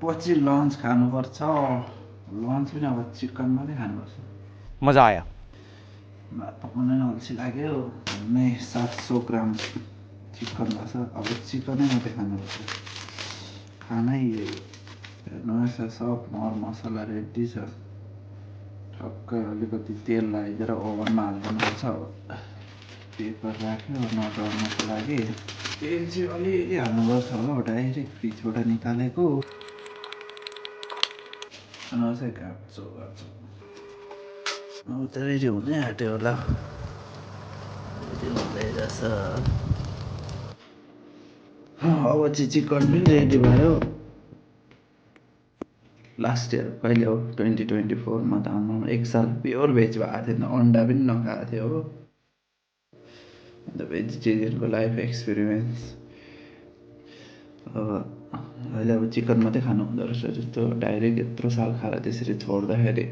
पछि लन्च खानुपर्छ। लन्च पनि अब चिकन मात्रै खानुपर्छ। मजा आयो। भात पकाउनै अल्छी लाग्यो। नै 700 ग्राम चिकन रहेछ। अब चिकनै मात्रै खानुपर्छ। खानै हेर्नुहोस् सब मर मसला रेडी छ। ठक्कै अलिकति तेल लगाइदिएर ओभनमा हालिदिनुपर्छ। अब पेपर राख्यो नडढ्नुको लागि। तेल चाहिँ अलिअलि हाल्नुपर्छ होला हौ, डाइरेक्ट फ्रिजबाट निकालेको। नचाहिँ काँचो काँचो अब त रेडी हुनै आँट्यो होला। रेडी हुँदै रहेछ। अब चाहिँ चिकन पनि रेडी भयो। लास्ट इयर कहिले हो 2024मा त आमा 1 साल प्योर भेज भएको थिएन, अन्डा पनि नखाएको थियो हो। अन्त भेजिटेरियनको लाइफ एक्सपिरिमेन्स। अब अहिले अब चिकन मात्रै खानु हुँदो रहेछ। जस्तो डाइरेक्ट यत्रो साल खाएर त्यसरी छोड्दाखेरि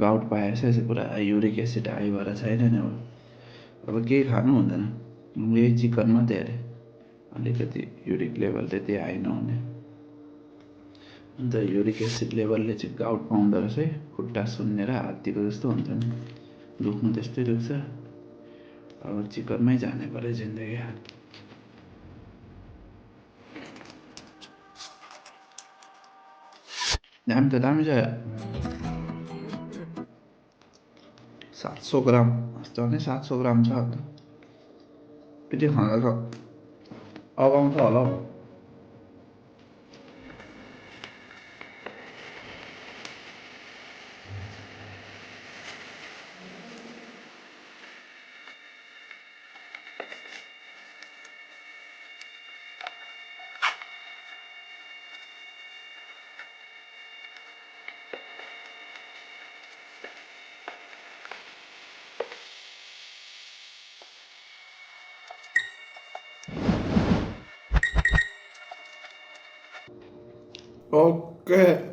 गाउट पाएछ। पुरा युरिक एसिड हाई भएर छैन नि अब केही खानु हुँदैन। यही चिकन मात्रै अरे अलिकति युरिक लेभल त्यति हाई नहुने। अन्त युरिक एसिड लेभलले चाहिँ गाउट पाउँदो रहेछ है। खुट्टा सुन्नेर हात्तीको जस्तो हुन्छ नि, दुख्नु त्यस्तै दुख्छ। अब चिकनमै जाने पऱ्यो जिन्दगी। दामी त दामी छ। 700 ग्राम झन् 700 ग्राम छ। यति खाँदा त अगाउँछ होला हौ। ओके।